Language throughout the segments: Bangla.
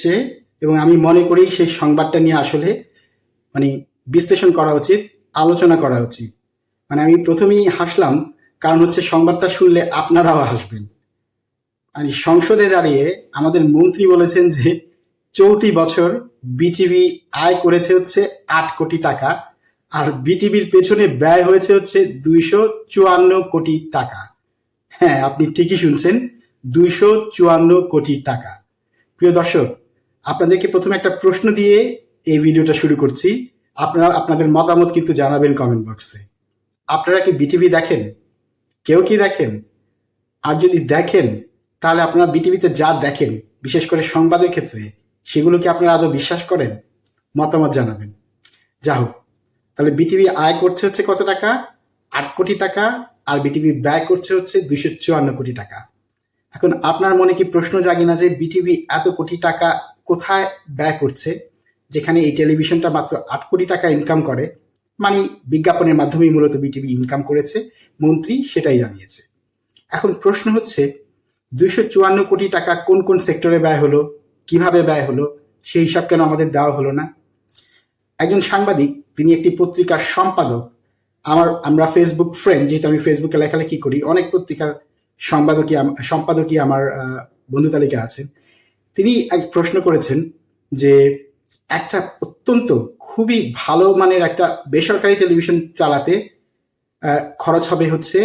হচ্ছে, এবং আমি মনে করি সেই সংবাদটা নিয়ে আসলে মানে বিশ্লেষণ করা উচিত, আলোচনা করা উচিত। মানে আমি প্রথমেই হাসলাম, কারণ হচ্ছে সংবাদটা শুনলে আপনারাও হাসবেন। মানে সংসদে দাঁড়িয়ে আমাদের মন্ত্রী বলেছেন যে চলতি বছর বিটিভি আয় করেছে হচ্ছে ৮ কোটি টাকা, আর বিটিভির পেছনে ব্যয় হয়েছে হচ্ছে ২৫৪ কোটি টাকা। হ্যাঁ, আপনি ঠিকই শুনছেন, ২৫৪ কোটি টাকা। প্রিয় দর্শক, আপনাদেরকে প্রথমে একটা প্রশ্ন দিয়ে এই ভিডিওটা শুরু করছি। আপনারা আপনাদের মতামত কিন্তু জানাবেন কমেন্ট বক্সে। আপনারা কি বিটিভি দেখেন? কেউ কি দেখেন? আর যদি দেখেন, তাহলে আপনারা বিটিভিতে যা দেখেন, বিশেষ করে সংবাদের ক্ষেত্রে, সেগুলো কি আপনারা আদৌ বিশ্বাস করেন? মতামত জানাবেন। যা হোক, তাহলে বিটিভি আয় করছে হচ্ছে কত টাকা? ৮ কোটি টাকা। আর বিটিভি ব্যয় করছে হচ্ছে ২৫৪ কোটি টাকা। এখন আপনার মনে কি প্রশ্ন জাগে না যে বিটিভি এত কোটি টাকা কোথায় ব্যয় করছে, যেখানে এই টেলিভিশনটা মাত্র ৮ কোটি টাকা ইনকাম করে? মানে বিজ্ঞাপনের মাধ্যমেই মূলত বিটিভি ইনকাম করেছে, মন্ত্রী সেটাই জানিয়েছে। এখন প্রশ্ন হচ্ছে, ২৫৪ কোটি টাকা কোন কোন সেক্টরে ব্যয় হলো, কিভাবে ব্যয় হলো, সেই হিসাব কেন আমাদের দেওয়া হলো না? একজন সাংবাদিক, তিনি একটি পত্রিকার সম্পাদক। আমরা ফেসবুক ফ্রেন্ড, যেহেতু আমি ফেসবুকে লেখালেখি করি, অনেক পত্রিকার সম্পাদকই আমার বন্ধু তালিকায় আছেন। তিনি এক প্রশ্ন করেছেন যে একটা অত্যন্ত খুবই ভালো মানের একটা বেসরকারি টেলিভিশন চালাতে খরচ হবে হচ্ছে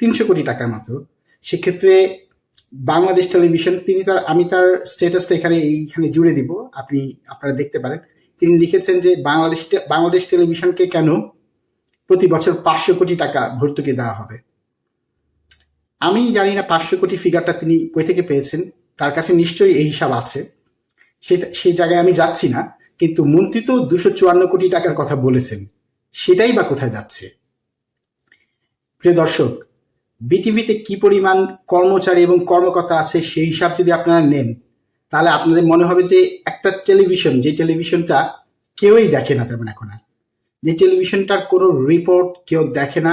৩০০ কোটি টাকার মতো। সেক্ষেত্রে বাংলাদেশ টেলিভিশন, আমি তার স্ট্যাটাসটা এইখানে জুড়ে দিব, আপনারা দেখতে পারেন। তিনি লিখেছেন যে বাংলাদেশ টেলিভিশনকে কেন প্রতি বছর ৫০০ কোটি টাকা ভর্তুকি দেওয়া হবে। আমি জানি না ৫০০ কোটি ফিগারটা তিনি কই থেকে পেয়েছেন, তার কাছে নিশ্চয়ই এই হিসাব আছে, সেই জায়গায় আমি যাচ্ছি না। কিন্তু মন্ত্রী তো ২৫৪ কোটি টাকার কথা বলেছেন, সেটাই বা কোথায় যাচ্ছে? প্রিয় দর্শক, বিটিভিতে কি পরিমাণ কর্মচারী এবং কর্মকর্তা আছে সেই হিসাব যদি আপনারা নেন, তাহলে আপনাদের মনে হবে যে একটা টেলিভিশন, যে টেলিভিশনটা কেউই দেখে না তেমন এখন আর, যে টেলিভিশনটার কোনো রিপোর্ট কেউ দেখে না,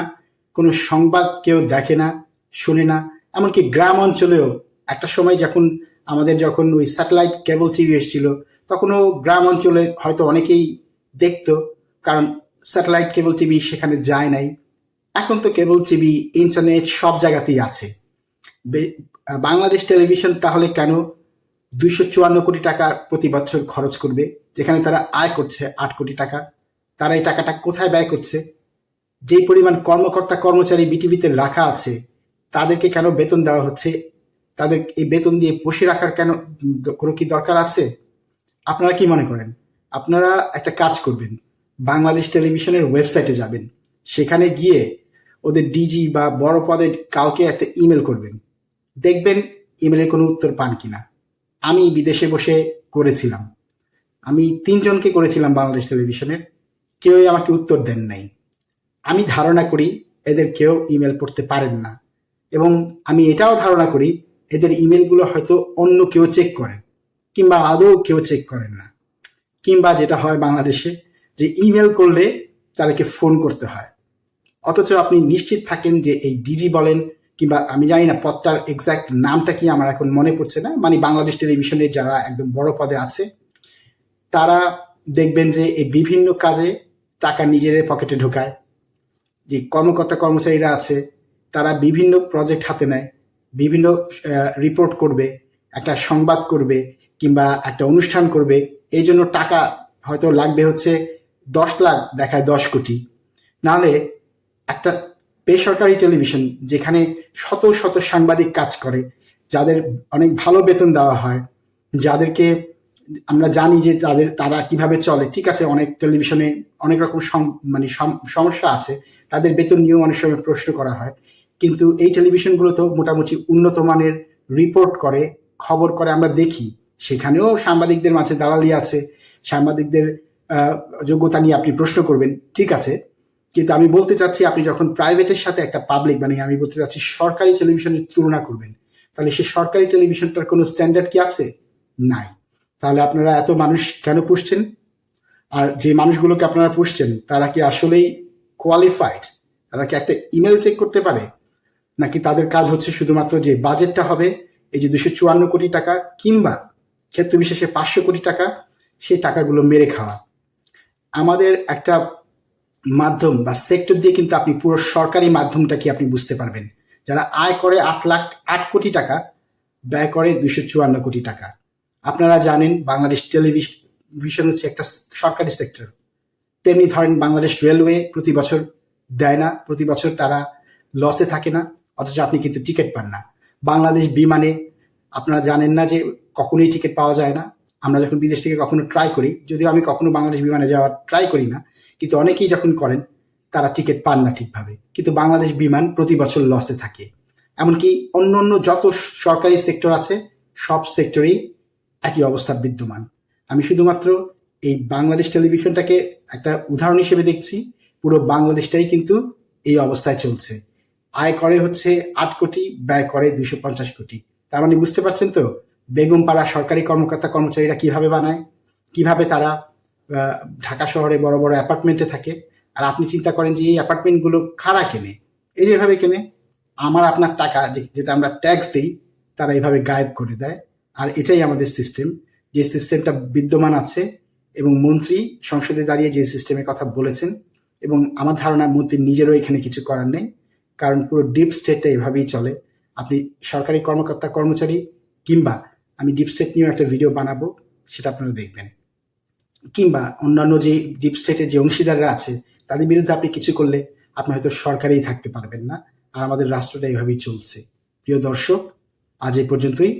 কোনো সংবাদ কেউ দেখে না, শোনে না। এমনকি গ্রাম অঞ্চলেও একটা সময় যখন ওই স্যাটেলাইট কেবল টিভি এসেছিল, তখনও গ্রাম অঞ্চলে হয়তো অনেকেই দেখতো, কারণ স্যাটেলাইট কেবল টিভি সেখানে যায় নাই। এখন তো কেবল টিভি, ইন্টারনেট সব জায়গাতেই আছে। বাংলাদেশ টেলিভিশন তাহলে কেন ২৫৪ কোটি টাকা প্রতি বছর খরচ করবে, যেখানে তারা আয় করছে ৮ কোটি টাকা? তারা এই টাকাটা কোথায় ব্যয় করছে? যেই পরিমাণ কর্মকর্তা কর্মচারী বিটিভিতে রাখা আছে, তাদেরকে কেন বেতন দেওয়া হচ্ছে? তাদের এই বেতন দিয়ে বসে রাখার কোনো কি দরকার আছে? আপনারা কি মনে করেন? আপনারা একটা কাজ করবেন, বাংলাদেশ টেলিভিশনের ওয়েবসাইটে যাবেন, সেখানে গিয়ে ওদের ডিজি বা বড় পদের কাউকে একটা ইমেল করবেন, দেখবেন ইমেলের কোনো উত্তর পান কিনা। আমি বিদেশে বসে করেছিলাম, আমি ৩ জনকে করেছিলাম বাংলাদেশ টেলিভিশনের, কেউই আমাকে উত্তর দেন নাই। আমি ধারণা করি এদের কেউ ইমেল পড়তে পারেন না, এবং আমি এটাও ধারণা করি এদের ইমেলগুলো হয়তো অন্য কেউ চেক করেন, কিংবা আদৌ কেউ চেক করেন না। কিংবা যেটা হয় বাংলাদেশে, যে ইমেল করলে তাদেরকে ফোন করতে হয়, অথচ আপনি নিশ্চিত থাকেন যে এই ডিজি বলেন, কিংবা আমি জানি না পদটার এক্সাক্ট নামটা কি, আমার এখন মনে পড়ছে না, মানে বাংলাদেশ টেলিভিশনে যারা একদম বড় পদে আছে, তারা দেখবেন যে এই বিভিন্ন কাজে টাকা নিজেদের পকেটে ঢোকায়। যে কর্মকর্তা কর্মচারীরা আছে, তারা বিভিন্ন প্রজেক্ট হাতে নেয়, বিভিন্ন রিপোর্ট করবে, একটা সংবাদ করবে, কিংবা একটা অনুষ্ঠান করবে। এই জন্য টাকা হয়তো লাগবে হচ্ছে ১০ লাখ, দেখায় ১০ কোটি। নাহলে একটা বেসরকারি টেলিভিশন, যেখানে শত শত সাংবাদিক কাজ করে, যাদের অনেক ভালো বেতন দেওয়া হয়, যাদেরকে আমরা জানি যে তারা কিভাবে চলে, ঠিক আছে, অনেক টেলিভিশনে অনেক রকম সমস্যা আছে, তাদের বেতন নিয়েও অনেক সময় প্রশ্ন করা হয়, কিন্তু এই টেলিভিশনগুলো তো মোটামুটি উন্নত মানের রিপোর্ট করে, খবর করে, আমরা দেখি। সেখানেও সাংবাদিকদের মাঝে দালালি আছে, সাংবাদিকদের যোগ্যতা নিয়ে আপনি প্রশ্ন করবেন, ঠিক আছে, কিন্তু আমি বলতে চাচ্ছি, আপনি যখন প্রাইভেটের সাথে একটা পাবলিক, আমি বলতে চাচ্ছি সরকারি টেলিভিশনের তুলনা করবেন, তাহলে সেই সরকারি টেলিভিশনটার কোনো স্ট্যান্ডার্ড কি আছে? নাই। তাহলে আপনারা এত মানুষ কেন পুষছেন? আর যে মানুষগুলোকে আপনারা পুষছেন, তারা কি আসলেই কোয়ালিফাইড? তারা কি একটা ইমেল চেক করতে পারে? নাকি তাদের কাজ হচ্ছে শুধুমাত্র যে বাজেটটা হবে এই যে ২৫৪ কোটি টাকা, কিংবা ক্ষেত্র বিশেষে 500 কোটি টাকা, সেই টাকাগুলো মেরে খাওয়া। আমাদের একটা মাধ্যম বা সেক্টর দিয়ে কিন্তু আপনি পুরো সরকারি মাধ্যমটা কি আপনি বুঝতে পারবেন। যারা আয় করে 8 কোটি টাকা, ব্যয় করে 254 কোটি টাকা। আপনারা জানেন বাংলাদেশ টেলিভিশন হচ্ছে একটা সরকারি সেক্টর। তেমনি ধরেন বাংলাদেশ রেলওয়ে প্রতি বছর দেয় না, প্রতি বছর তারা লসে থাকে না, অথচ আপনি কিন্তু টিকিট পান না। বাংলাদেশ বিমানে আপনারা জানেন না যে কখনোই টিকিট পাওয়া যায় না। আমরা যখন বিদেশ থেকে কখনো ট্রাই করি, যদিও আমি কখনো বাংলাদেশ বিমানে যাওয়ার ট্রাই করি না, কিন্তু অনেকেই যখন করেন তারা টিকিট পান না ঠিকভাবে। কিন্তু বাংলাদেশ বিমান প্রতি বছর লসে থাকে। এমনকি অন্য অন্য যত সরকারি সেক্টর আছে সব সেক্টরেই একই অবস্থা বিদ্যমান। আমি শুধুমাত্র এই বাংলাদেশ টেলিভিশনটাকে একটা উদাহরণ হিসেবে দেখছি। পুরো বাংলাদেশটাই কিন্তু এই অবস্থায় চলছে। আয় করে হচ্ছে 8 কোটি, ব্যয় করে 250 কোটি। তার মানে বুঝতে পারছেন তো বেগমপাড়া সরকারি কর্মকর্তা কর্মচারীরা কিভাবে বানায়, কিভাবে তারা ঢাকা শহরে বড় বড় অ্যাপার্টমেন্টে থাকে। আর আপনি চিন্তা করেন যে এই অ্যাপার্টমেন্টগুলো কারা কেনে? এই যে এভাবে কেনে, আমার আপনার টাকা যেটা আমরা ট্যাক্স দিই তারা এইভাবে গায়েব করে দেয়। আর এটাই আমাদের সিস্টেম, যে সিস্টেমটা বিদ্যমান আছে। এবং মন্ত্রী সংসদে দাঁড়িয়ে যে সিস্টেমের কথা বলেছেন, এবং আমার ধারণা মন্ত্রী নিজেরও এখানে কিছু করার নেই, কারণ পুরো ডিপ স্টেটটা এভাবেই চলে। আপনি সরকারি কর্মকর্তা কর্মচারী, কিংবা আমি ডিপ স্টেট নিয়েও একটা ভিডিও বানাবো, সেটা আপনারা দেখবেন। কিংবা অন্যান্য যে ডিপ স্টেটের যে অংশীদাররা আছে তাদের বিরুদ্ধে আপনি কিছু করলে আপনি হয়তো সরকারেই থাকতে পারবেন না। আর আমাদের রাষ্ট্রটা এইভাবেই চলছে। প্রিয় দর্শক, আজ এই পর্যন্তই।